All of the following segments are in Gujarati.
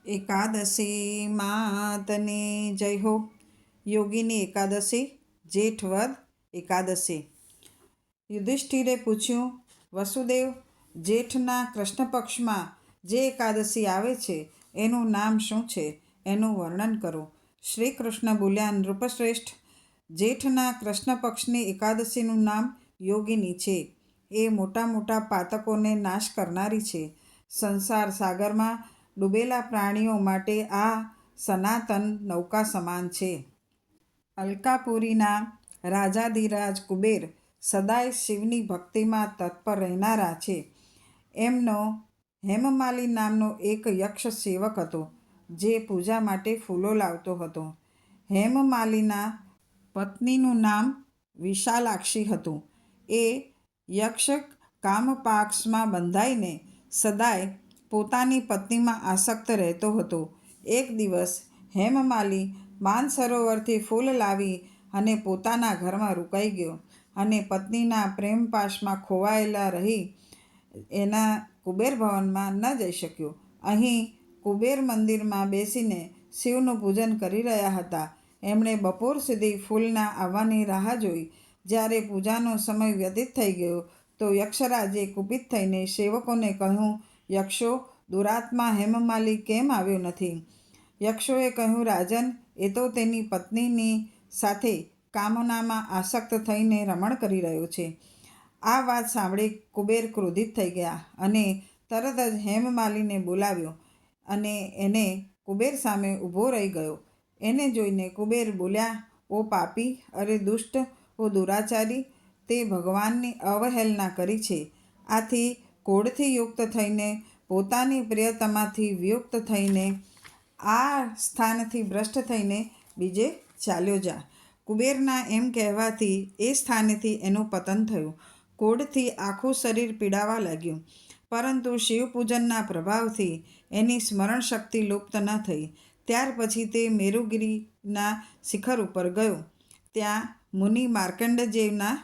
એકાદશી માતની જય હો. યોગીની એકાદશી, જેઠવદ એકાદશી. યુધિષ્ઠિરે પૂછ્યું, વસુદેવ, જેઠના કૃષ્ણ પક્ષમાં જે એકાદશી આવે છે એનું નામ શું છે? એનું વર્ણન કરો. શ્રી કૃષ્ણ બોલ્યા, નૃપશ્રેષ્ઠ, જેઠના કૃષ્ણ પક્ષની એકાદશીનું નામ યોગિની છે. એ મોટા મોટા પાતકોને નાશ કરનારી છે. સંસાર સાગરમાં ડૂબેલા પ્રાણીઓ માટે આ સનાતન નૌકા સમાન છે. અલકાપુરીના રાજાધિરાજ કુબેર સદાય શિવની ભક્તિમાં તત્પર રહેનારા છે. એમનો હેમમાલી નામનો એક યક્ષ સેવક હતો, જે પૂજા માટે ફૂલો લાવતો હતો. હેમમાલીના પત્નીનું નામ વિશાલાક્ષી હતું. એ યક્ષ કામપાક્ષમાં બંધાઈને સદાય પોતાની પત્નીમાં આસક્ત રહેતો હતો. એક દિવસ હેમમાલી માનસરોવરથી ફૂલ લાવી અને પોતાના ઘરમાં રોકાઈ ગયો અને પત્નીના પ્રેમપાશમાં ખોવાયેલા રહી એના કુબેર ભવનમાં ન જઈ શક્યો. અહીં કુબેર મંદિરમાં બેસીને શિવનું પૂજન કરી રહ્યા હતા. એમણે બપોર સુધી ફૂલના આવવાની રાહ જોઈ. જ્યારે પૂજાનો સમય વ્યતીત થઈ ગયો તો યક્ષરાજે કુપિત થઈને સેવકોને કહ્યું, યક્ષો, દુરાત્મા હેમમાલી કેમ આવ્યો નથી? યક્ષોએ કહ્યું, રાજન, એ તો તેની પત્નીની સાથે કામનામાં આસક્ત થઈને રમણ કરી રહ્યો છે. આ વાત સાંભળી કુબેર ક્રોધિત થઈ ગયા અને તરત જ હેમમાલીને બોલાવ્યો અને એને કુબેર સામે ઊભો રહી ગયો. એને જોઈને કુબેર બોલ્યા, ઓ પાપી, અરે દુષ્ટ, ઓ દુરાચારી, તે ભગવાનની અવહેલના કરી છે. આથી કોઢથી યુક્ત થઈને, પોતાની પ્રિયતમાથી વિયુક્ત થઈને, આ સ્થાનથી ભ્રષ્ટ થઈને બીજે ચાલ્યો જા. કુબેરના એમ કહેવાથી એ સ્થાનેથી એનું પતન થયું. કોઢથી આખું શરીર પીડાવા લાગ્યું, પરંતુ શિવપૂજનના પ્રભાવથી એની સ્મરણ શક્તિ લુપ્ત ન થઈ. ત્યાર પછી તે મેરુગિરીના શિખર ઉપર ગયો. ત્યાં મુનિ માર્કંડેયના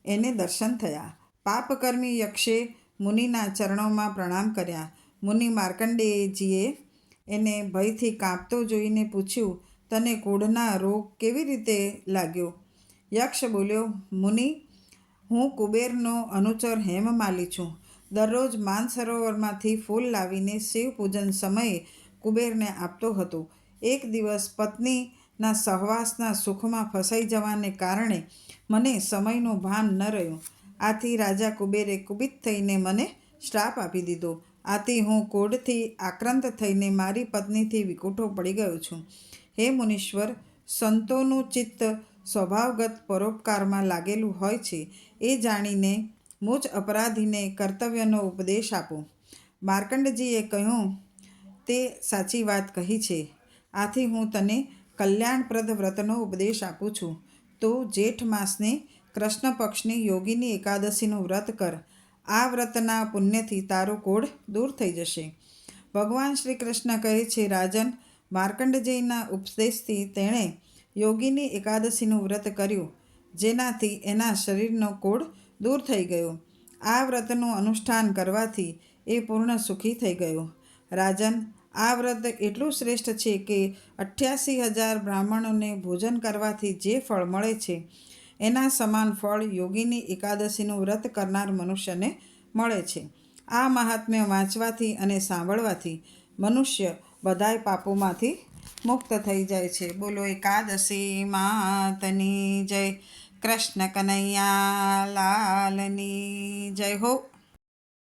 એને દર્શન થયા. પાપકર્મી યક્ષે મુનિના ચરણોમાં પ્રણામ કર્યા. મુનિ માર્કંડેયજીએ એને ભયથી કાંપતો જોઈને પૂછ્યું, તને કોઢના રોગ કેવી રીતે લાગ્યો? યક્ષ બોલ્યો, મુનિ, હું કુબેરનો અનુચર હેમમાલી છું. દરરોજ માનસરોવરમાંથી ફૂલ લાવીને શિવપૂજન સમયે કુબેરને આપતો હતો. એક દિવસ પત્નીના સહવાસના સુખમાં ફસાઈ જવાને કારણે મને સમયનું ભાન ન રહ્યું. આથી રાજા કુબેરે કુપિત થઈને મને શ્રાપ આપી દીધો. આથી હું કોઢથી આક્રાંત થઈને મારી પત્નીથી વિકુઠો પડી ગયો છું. હે મુનીશ્વર, સંતોનું ચિત્ત સ્વભાવગત પરોપકારમાં લાગેલું હોય છે. એ જાણીને મુજ અપરાધીને કર્તવ્યનો ઉપદેશ આપો. માર્કંડજીએ કહ્યું, તે સાચી વાત કહી છે. આથી હું તને કલ્યાણપ્રદ વ્રતનો ઉપદેશ આપું છું. તો જેઠ માસની કૃષ્ણ પક્ષની યોગીની એકાદશીનું વ્રત કર. આ વ્રતના પુણ્યથી તારો કોઢ દૂર થઈ જશે. ભગવાન શ્રી કૃષ્ણ કહે છે, રાજન, માર્કંડેયના ઉપદેશથી તેણે યોગીની એકાદશીનું વ્રત કર્યું, જેનાથી એના શરીરનો કોઢ દૂર થઈ ગયો. આ વ્રતનું અનુષ્ઠાન કરવાથી એ પૂર્ણ સુખી થઈ ગયો. રાજન, આ વ્રત એટલું શ્રેષ્ઠ છે કે 88,000 બ્રાહ્મણોને ભોજન કરવાથી જે ફળ મળે છે એના સમાન ફળ યોગીની એકાદશીનું વ્રત કરનાર મનુષ્યને મળે છે. આ મહાત્મ્ય વાંચવાથી અને સાંભળવાથી મનુષ્ય બધાય પાપોમાંથી મુક્ત થઈ જાય છે. બોલો એકાદશી માતની જય. કૃષ્ણ કનૈયા લાલની જય હો.